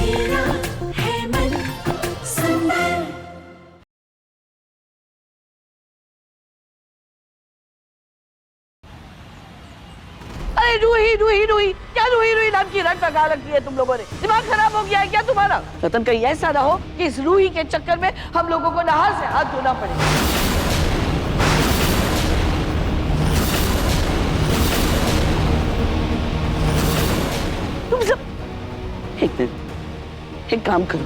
मेरा है मन सुंदर। अरे रूही रूही रूही, क्या रूही रूही नाम की रट लगा रखी है तुम लोगों ने? दिमाग खराब हो गया है क्या तुम्हारा? रतन, कहीं ऐसा ना हो कि इस रूही के चक्कर में हम लोगों को नहार से हाथ धोना पड़े। तुम सब एक काम करो,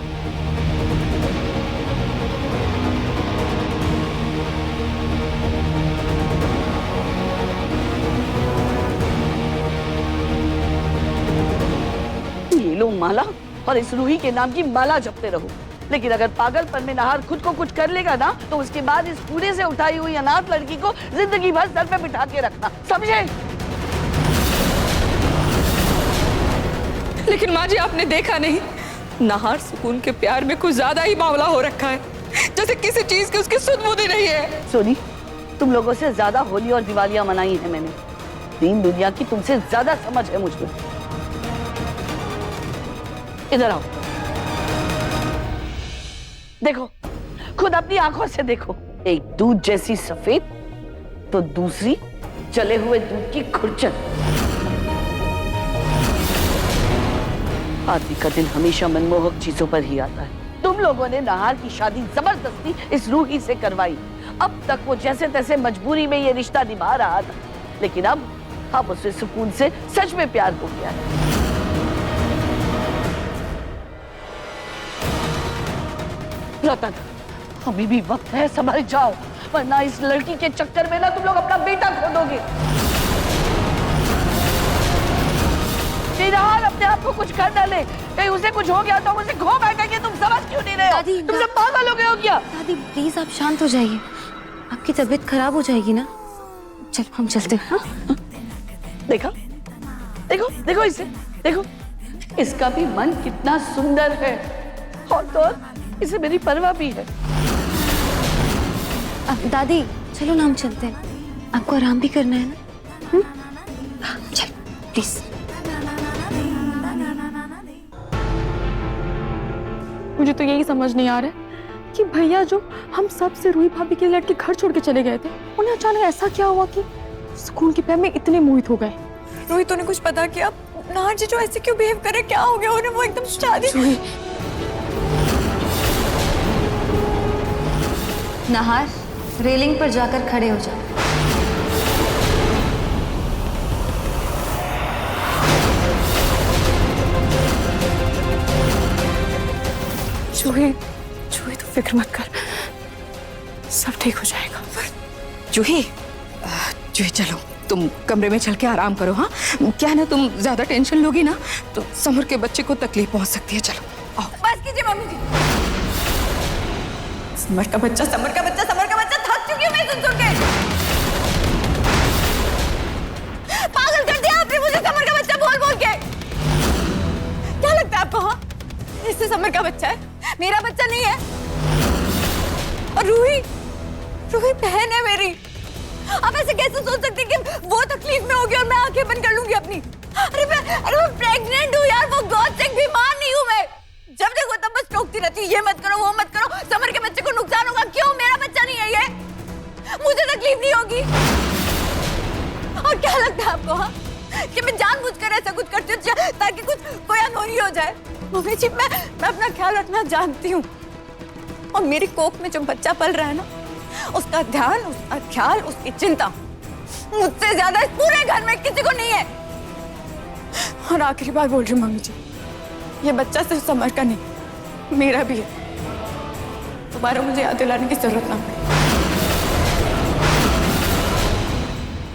ये लो माला, और इस रूही के नाम की माला जपते रहो। लेकिन अगर पागलपन में नहार खुद को कुछ कर लेगा ना, तो उसके बाद इस कूड़े से उठाई हुई अनाथ लड़की को जिंदगी भर सर पे बिठा के रखना, समझे? लेकिन माँ जी, आपने देखा नहीं, नहार सुकून के प्यार में कुछ ज्यादा ही बावला हो रखा है, जैसे किसी चीज की उसकी सुध बुध ही नहीं है। सोनी, तुम लोगों से ज्यादा होली और दिवालियां मनाई है मैंने। दीन दुनिया की तुमसे ज्यादा समझ है मुझको। इधर आओ, देखो, खुद अपनी आंखों से देखो। एक दूध जैसी सफेद तो दूसरी जले हुए दूध की खुरचन। आदमी का दिल हमेशा मनमोहक चीजों पर ही आता है। तुम लोगों ने नहार की शादी जबरदस्ती इस रूही से करवाई। अब तक वो जैसे तैसे मजबूरी में ये रिश्ता निभा रहा था, लेकिन अब उसे सुकून से सच में प्यार हो गया है। रतन, अभी भी वक्त है, संभल जाओ, वरना इस लड़की के चक्कर में ना तुम लोग अपना बेटा खो दोगे। नहार अपने आप को कुछ कर न ले, कहीं उसे कुछ हो गया तो हम उसे खो बैठेंगे। तुम समझ क्यों नहीं रहे हो? तुम सब पागल हो गए हो क्या? दादी प्लीज आप शांत हो जाइए, आपकी तबीयत खराब हो जाएगी ना। चलो हम चलते हैं। हाँ? देखा, देखो देखो इसे, देखो, इसका भी मन कितना सुंदर है, और तो और इसे मेरी परवाह भी है। दादी चलो ना हम चलते हैं, आपको आराम भी करना है ना। चल प्लीज। मुझे तो यही समझ नहीं आ रहा है कि भैया जो हम सब से रूही भाभी के लड़के घर छोड़ के चले गए थे, उन्हें अचानक ऐसा क्या हुआ कि स्कूल के प्यार में इतने मोहित हो गए। रोहित तो ने कुछ पता किया? नहार जी जो ऐसे क्यों बिहेव करे, क्या हो गया उन्हें? वो एकदम शादी। नहार रेलिंग पर जाकर खड़े हो जाओ। जूही, जूही तो फिक्र मत कर, सब ठीक हो जाएगा। जूही, जूही चलो तुम कमरे में चल के आराम करो। हाँ, क्या है ना, तुम ज्यादा टेंशन लोगी ना तो समर के बच्चे को तकलीफ पहुंच सकती है। चलो आओ। बस कीजिए मम्मी जी। समर का बच्चा, समर का बच्चा, समर का बच्चा, थक चुकी हूँ मैं सुन के। पागल कर दिया आपने मुझे समर का बच्चा बोल बोल के। क्या लगता है आपको? हाँ, इससे समर का बच्चा है, मेरा बच्चा नहीं है। और रूही, रूही बहन है मेरी। आप ऐसे कैसे सोच सकते हैं कि वो तकलीफ में होगी और मैं आंखें बंद कर लूंगी अपनी? अरे मैं प्रेग्नेंट हूँ यार, वो गॉड से बीमार नहीं हूँ मैं। जब देखो तब बस टोकती रहती हूँ, ये मत करो वो मत करो, समर के बच्चे को नुकसान होगा। क्यों? मेरा बच्चा नहीं है ये, मुझे तकलीफ नहीं होगी। और क्या लगता है आपको? हाँ, कि मैं जानबूझकर ऐसा कुछ करती हूँ ताकि कोई अनहोनी हो जाए? मम्मी जी, मैं अपना ख्याल रखना जानती हूँ, और मेरी कोख में जो बच्चा पल रहा है ना, उसका ध्यान, उसका ख्याल, उसकी चिंता मुझसे ज्यादा इस पूरे घर में किसी को नहीं है। और आखिरी बार बोल रही हूँ मम्मी जी, ये बच्चा सिर्फ समर का नहीं, मेरा भी है। दोबारा मुझे याद दिलाने की जरूरत ना पड़े।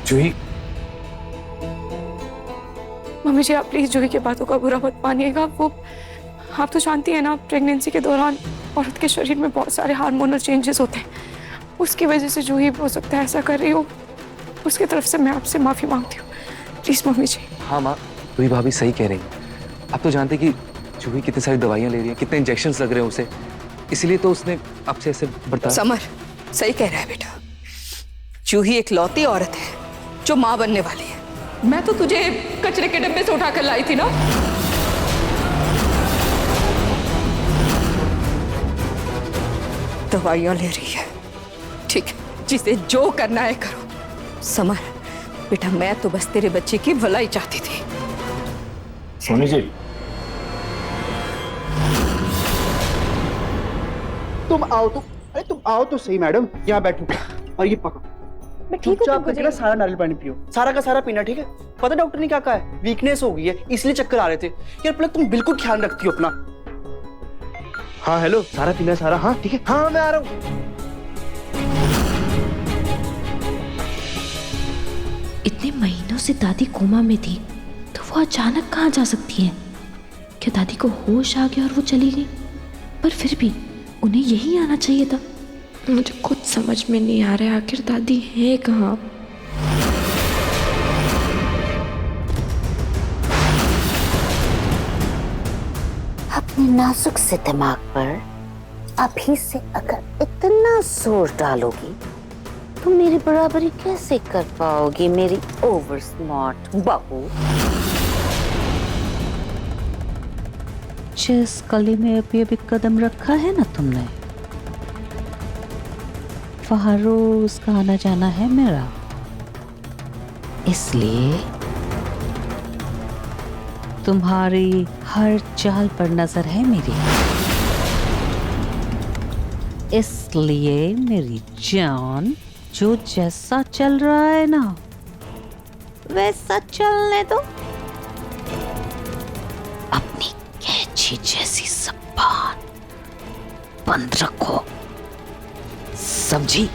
जूही, मम्मी जी आप प्लीज जूही की बातों का बुरा मत मानिएगा। वो आप तो जानती है ना, प्रेगनेंसी के दौरान औरत के शरीर में बहुत सारे हार्मोनल चेंजेस होते हैं, उसकी वजह से जूही हो सकता है ऐसा कर रही हो। उसकी तरफ से मैं आपसे माफी मांगती हूँ, प्लीज मम्मी जी। हाँ माँ, रूही भाभी सही कह रही। आप तो जानते कि जूही कितनी सारी दवाइयाँ ले रही है, कितने इंजेक्शंस लग रहे हैं उसे, इसीलिए तो उसने आपसे ऐसे बर्ताव। समर सही कह रहा है बेटा, जूही एक लौती औरत है जो माँ बनने वाली है। मैं तो तुझे कचरे के डब्बे से उठाकर लाई थी ना। दवाइयां ले रही है। ठीक है, जिसे जो करना है करो। समर बेटा, मैं तो बस तेरे बच्चे की भलाई चाहती थी। सोनी जी, तुम आओ तो सही मैडम, यहाँ बैठो और ये पकड़ो। मैं ठीक चुपचाप करके ना सारा नारियल पानी पियो, सारा का सारा पीना, ठीक है? पता डॉक्टर ने क्या कहा है, वीकनेस हो गई है इसलिए चक्कर आ रहे थे। यार पलक, तुम बिल्कुल ख्याल रखती हो अपना। हाँ हेलो, सारा पीना सारा, हाँ ठीक है, हाँ मैं आ रहा हूँ। इतने महीनों से दादी कोमा में थी तो वो अचानक कहाँ जा सकती है? क्या दादी को होश आ गया और वो चली गई? पर फिर भी उन्हें यही आना चाहिए था। मुझे कुछ समझ में नहीं आ रहा है, आखिर दादी है कहाँ? अपने नाजुक से दिमाग पर अभी से अगर इतना जोर डालोगी तो मेरी बराबरी कैसे कर पाओगी मेरी ओवर स्मार्ट बहू। जिस गली में अभी अभी कदम रखा है ना तुमने, वहां रोज का आना जाना है मेरा, इसलिए तुम्हारी हर चाल पर नजर है मेरी। इसलिए मेरी जान, जो जैसा चल रहा है ना वैसा चलने दो। अपनी कैंची जैसी ज़बान बंद रखो, समझी?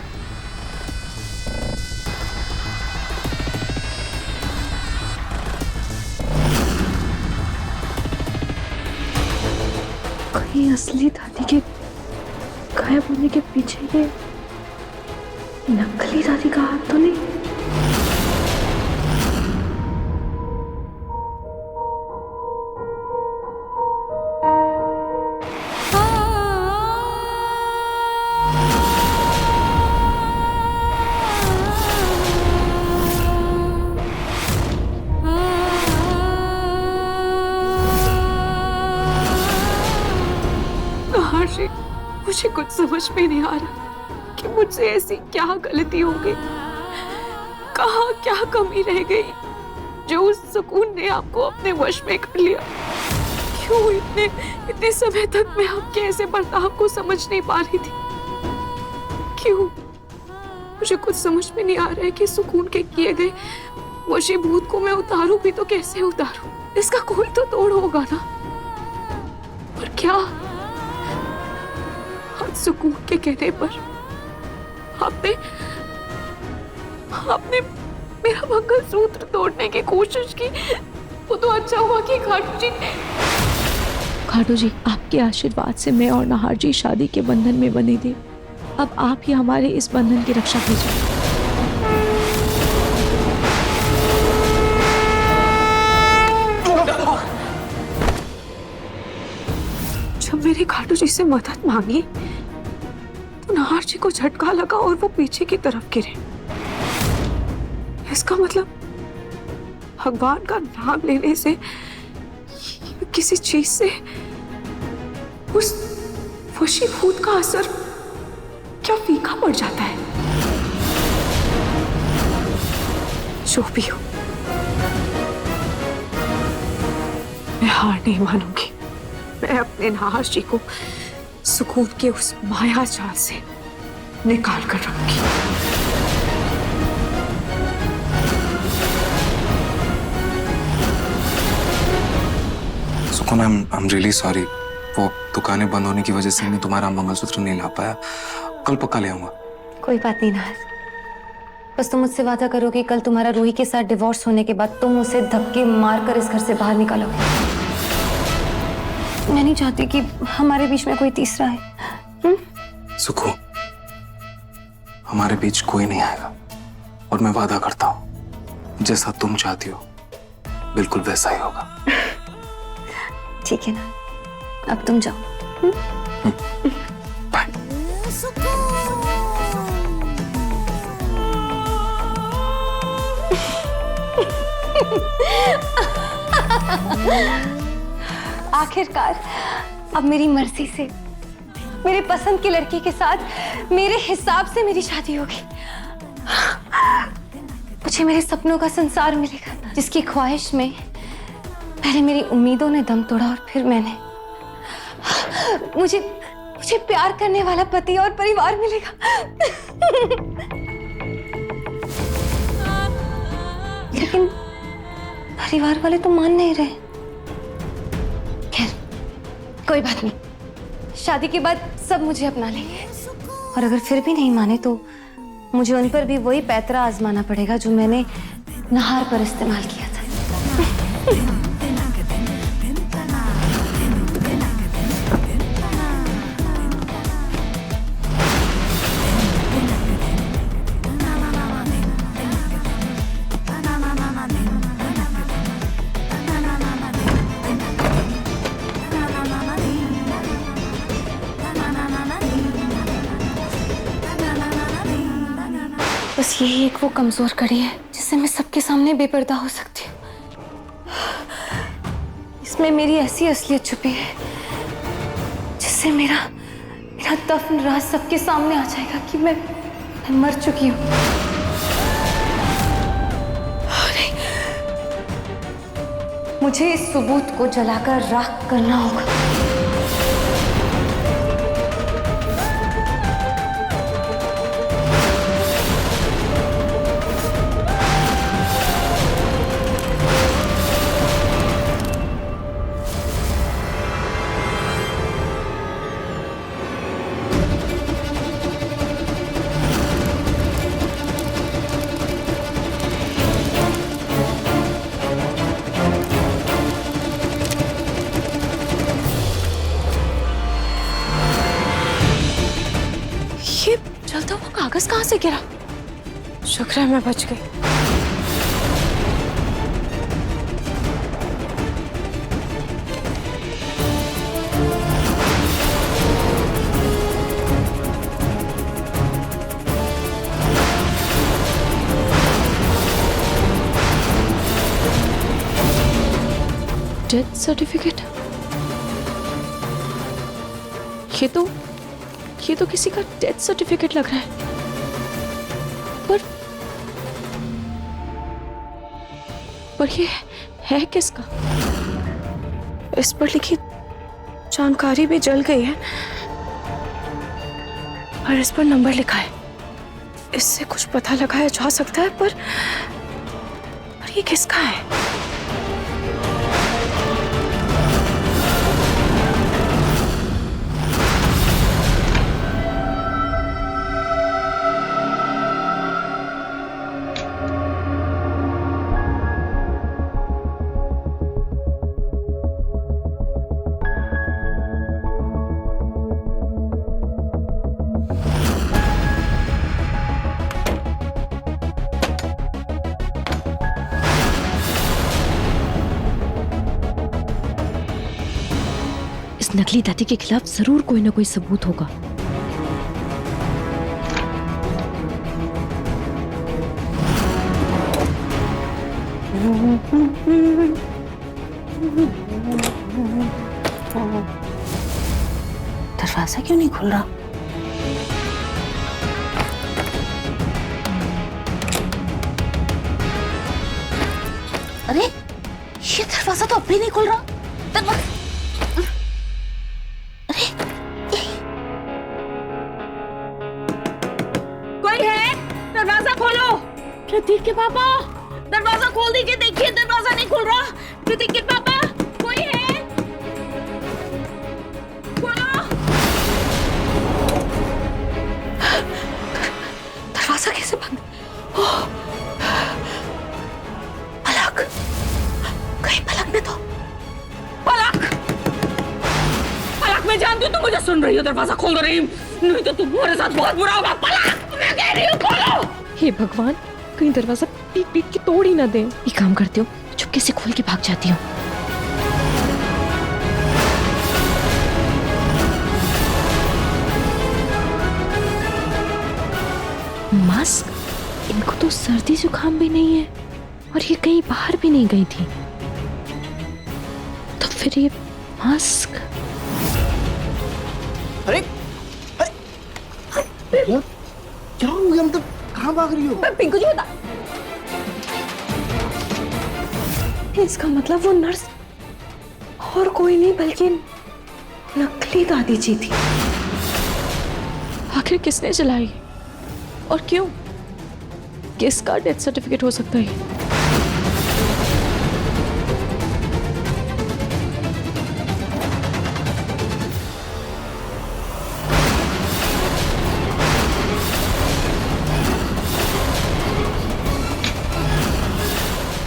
कहीं असली दादी के गायब होने के पीछे ये नकली दादी का हाथ तो नहीं? मुझे कुछ समझ में नहीं आ रहा कि मुझसे ऐसी क्या गलती हो गई, कहाँ क्या कमी रह गई जो उस सुकून ने आपको अपने वश में कर लिया। क्यों इतने समय तक मैं आपके ऐसे बर्ताव को समझ नहीं पा रही थी? क्यों? मुझे कुछ समझ में नहीं आ रहा है कि सुकून के किए गए वशीभूत को मैं उतारूं भी तो कैसे उतारूं? इसका कोई तो तोड़ होगा ना। और क्या सुकून के कहने पर आपने मेरा मंगलसूत्र तोड़ने की कोशिश की? वो तो अच्छा हुआ कि खाटू जी, आपके आशीर्वाद से मैं और नाहर जी शादी के बंधन में बने थे। अब आप ही हमारे इस बंधन की रक्षा कीजिए। जब मेरे खाटू जी से मदद मांगी तो नाहर जी को झटका लगा और वो पीछे की तरफ गिरे। इसका मतलब भगवान का नाम लेने से, किसी चीज से उस वशीभूत का असर क्या फीका पड़ जाता है? जो भी हो, मैं हार नहीं मानूंगी। मैं अपने नाहर जी को सुकून के उस माया जाल से निकाल कर रखूंगी। सुकून, I'm really sorry। वो दुकानें बंद होने की वजह से मैं तुम्हारा मंगलसूत्र नहीं ला पाया। कल पक्का ले आऊंगा। कोई बात नहीं नाहर, बस तुम मुझसे वादा करो कि कल तुम्हारा रूही के साथ डिवोर्स होने के बाद तुम उसे धक्के मारकर इस घर से बाहर निकालोगे। मैं नहीं चाहती कि हमारे बीच में कोई तीसरा है। सुकू, हमारे बीच कोई नहीं आएगा और मैं वादा करता हूँ जैसा तुम चाहती हो बिल्कुल वैसा ही होगा। ठीक है ना, अब तुम जाओ। बाय। आखिरकार अब मेरी मर्जी से मेरे पसंद के लड़के के साथ मेरे हिसाब से मेरी शादी होगी। मुझे मेरे सपनों का संसार मिलेगा, जिसकी ख्वाहिश में पहले मेरी उम्मीदों ने दम तोड़ा और फिर मैंने मुझे प्यार करने वाला पति और परिवार मिलेगा। लेकिन परिवार वाले तो मान नहीं रहे। खैर कोई बात नहीं, शादी के बाद सब मुझे अपना लेंगे, और अगर फिर भी नहीं माने तो मुझे उन पर भी वही पैतरा आजमाना पड़ेगा जो मैंने नहार पर इस्तेमाल किया था। बस यही एक वो कमजोर कड़ी है जिससे मैं सबके सामने बेपर्दा हो सकती हूँ। इसमें मेरी ऐसी असलियत छुपी है जिससे मेरा दफन राज सबके सामने आ जाएगा कि मैं मर चुकी हूँ। मुझे इस सबूत को जलाकर राख करना होगा। ये जलता हुआ कागज कहाँ से गिरा? शुक्र है मैं बच गई। डेथ सर्टिफिकेट, ये तो किसी का डेथ सर्टिफिकेट लग रहा है। पर ये है किसका? इस पर लिखी जानकारी भी जल गई है और इस पर नंबर लिखा है। इससे कुछ पता लगाया जा सकता है, पर ये किसका है? नकली दादी के खिलाफ जरूर कोई ना कोई सबूत होगा। दरवाजा क्यों नहीं खुल रहा? अरे ये दरवाजा तो अब भी नहीं खुल रहा। प्रतीक के पापा, दरवाजा खोल दीजिए। देखिए दरवाजा नहीं खुल रहा। प्रतीक के पापा, कोई है? खोलो। दरवाजा कैसे बंद? पलक, कहीं पलक ने तो पलक मैं जानती हूँ तुम मुझे सुन रही हो। दरवाजा खोल दो रही, नहीं तो तुम्हारे साथ बहुत बुरा होगा। पलक, मैं कह रही हूँ खोलो। हे भगवान, कहीं दरवाजा पीट पीट के तोड़ ही ना दे। ये काम करती हूँ, चुपके से खोल के भाग जाती हूँ। मास्क, इनको तो सर्दी जुकाम भी नहीं है और ये कहीं बाहर भी नहीं गई थी, तो फिर ये मास्क? अरे क्या हो गया? मतलब कहाँ भाग रही हो? पिंकू जी बता। इसका मतलब वो नर्स और कोई नहीं बल्कि नकली दादी जी थी। आखिर किसने जलाई और क्यों? किसका डेथ सर्टिफिकेट हो सकता है?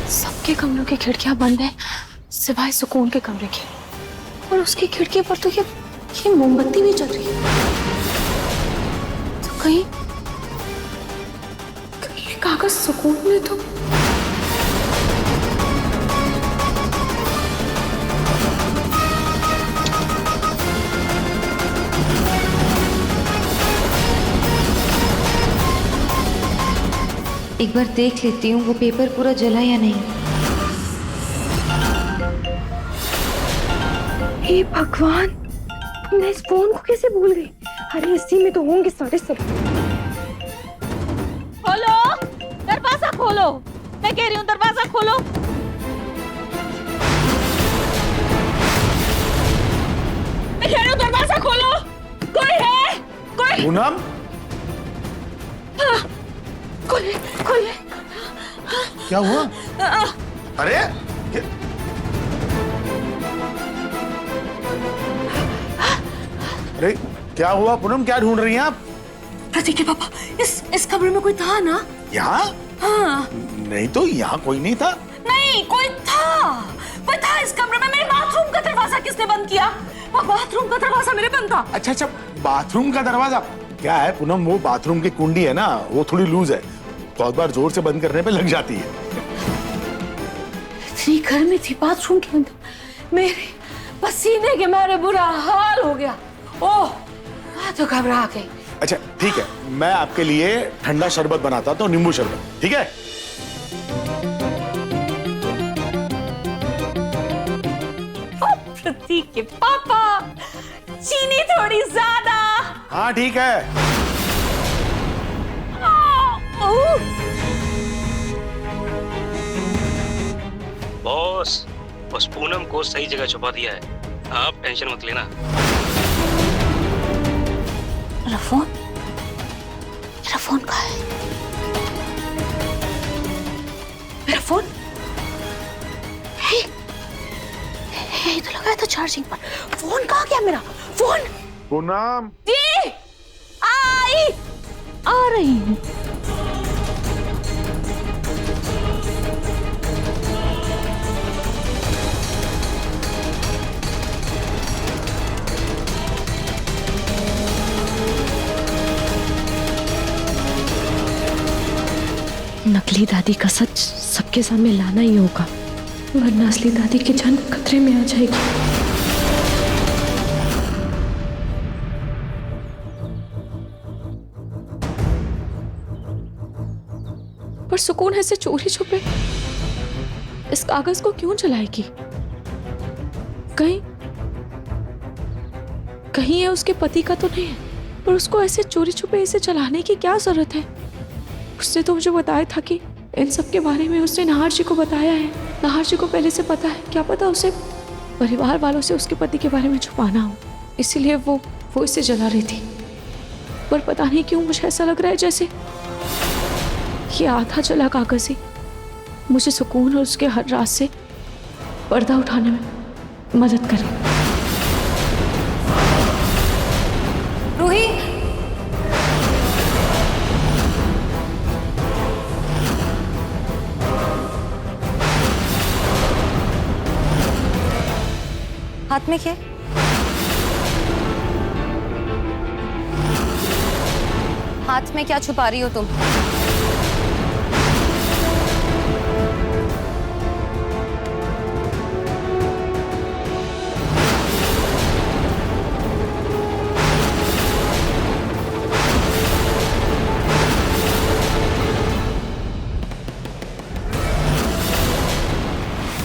सबके कमरों की खिड़कियां बंद है सिवाय सुकून के कमरे की, और उसकी खिड़की पर तो ये मोमबत्ती भी जल रही है। तो कहीं ये कागज सुकून में तो एक बार देख लेती हूँ वो पेपर पूरा जला या नहीं। हे भगवान, मैं इस फोन को कैसे भूल गई? अरे इसी में तो होंगे सारे सब। खोलो, दरवाजा खोलो। मैं कह रही हूँ दरवाजा खोलो। मैं कह रही हूँ दरवाजा खोलो। कोई है? कोई? पूनम, खोले, खोले। क्या हुआ? अरे अरे क्या हुआ पूनम? क्या ढूंढ रही हैं आप? देखिए पापा, इस कमरे में कोई था ना? यहाँ? हाँ। नहीं तो यहाँ कोई नहीं था। नहीं, कोई था इस कमरे में। मेरे बाथरूम का दरवाजा किसने बंद किया? बाथरूम का दरवाजा मेरे बंद था। अच्छा, बाथरूम का दरवाजा। क्या है पूनम, वो बाथरूम की कुंडी है ना, वो थोड़ी लूज है, बहुत बार जोर से बंद करने पे लग जाती है। इतनी गर्मी थी बाथरूम के अंदर, मेरे पसीने के मारे बुरा हाल हो गया। ओह, मैं तो घबरा गई। अच्छा ठीक है, मैं आपके लिए ठंडा शरबत बनाता हूँ, नींबू शरबत, ठीक है? प्रतीक के पापा, चीनी थोड़ी ज्यादा। हाँ ठीक है। बॉस, उस पूनम को सही जगह छुपा दिया है, आप टेंशन मत लेना। मेरा फोन कहाँ है? मेरा फोन है तो लगाया था चार्जिंग पर। फोन कहाँ गया मेरा? फोन पूनम जी, आ रही हूँ। नकली दादी का सच सबके सामने लाना ही होगा, वरना असली दादी की जान खतरे में आ जाएगी। पर सुकून ऐसे चोरी छुपे इस कागज को क्यों जलाएगी? कहीं ये उसके पति का तो नहीं है, पर उसको ऐसे चोरी छुपे इसे जलाने की क्या जरूरत है? उसने तो मुझे बताया था कि इन सब के बारे में उसने नाहर जी को बताया है। नाहर जी को पहले से पता है, क्या पता उसे परिवार वालों से उसके पति के बारे में छुपाना हो, इसीलिए वो इसे जला रही थी। पर पता नहीं क्यों मुझे ऐसा लग रहा है जैसे ये आधा जला कागज ही मुझे सुकून और उसके हर राज से पर्दा उठाने में मदद करे। रूही, हाथ में क्या है? हाथ में क्या छुपा रही हो तुम?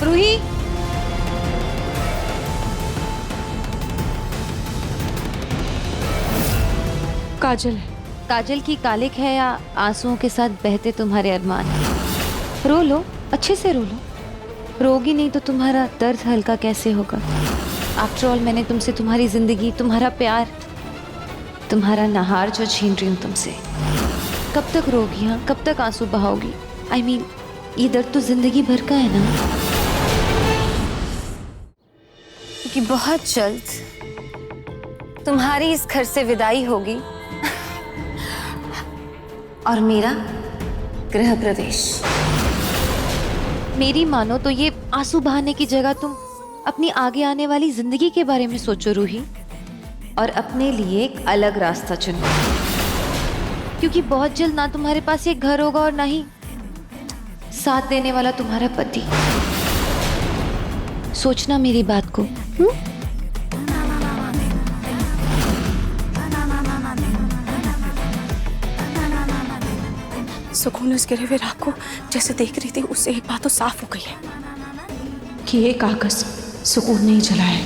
रूही, काजल है। काजल की कालिक है या आंसुओं के साथ बहते तुम्हारे अरमान? रो लो, अच्छे से रो लो। रोगी नहीं तो तुम्हारा दर्द हल्का कैसे होगा? आफ्टर ऑल मैंने तुमसे तुम्हारी जिंदगी, तुम्हारा प्यार, तुम्हारा नहार जो छीन रही हूँ तुमसे। कब तक रोगी? हाँ, कब तक आंसू बहाओगी? आई मीन, ये दर्द तो जिंदगी भर का है ना। क्योंकि बहुत जल्द तुम्हारी इस घर से विदाई होगी और मेरा गृह प्रवेश। मेरी मानो तो ये आंसू बहाने की जगह तुम अपनी आगे आने वाली जिंदगी के बारे में सोचो रूही, और अपने लिए एक अलग रास्ता चुनो। क्योंकि बहुत जल्द ना तुम्हारे पास ये घर होगा और ना ही साथ देने वाला तुम्हारा पति। सोचना मेरी बात को। सुकून उस गिरे हुए राग को जैसे देख रही थी, उससे एक बात तो साफ हो गई है कि ये कागज सुकून नहीं जला है।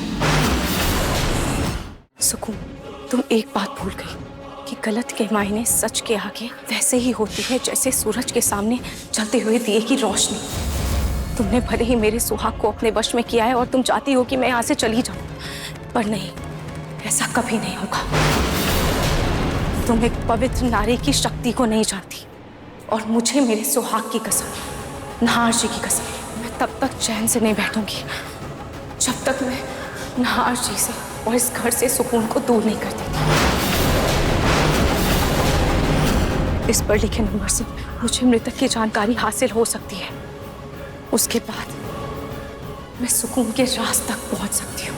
सुकून, तुम एक बात भूल गई कि गलत के मायने सच के आगे वैसे ही होती है जैसे सूरज के सामने जलते हुए दिए की रोशनी। तुमने भले ही मेरे सुहाग को अपने वश में किया है और तुम चाहती हो कि मैं यहाँ से चली जाऊं, पर नहीं, ऐसा कभी नहीं होगा। तुम एक पवित्र नारी की शक्ति को नहीं जानती, और मुझे मेरे सुहाग की कसम, नहार जी की कसम, मैं तब तक चैन से नहीं बैठूंगी जब तक मैं नहार जी से और इस घर से सुकून को दूर नहीं कर देती। इस पर लिखे नंबर से मुझे मृतक की जानकारी हासिल हो सकती है। उसके बाद मैं सुकून के राज तक पहुंच सकती हूँ।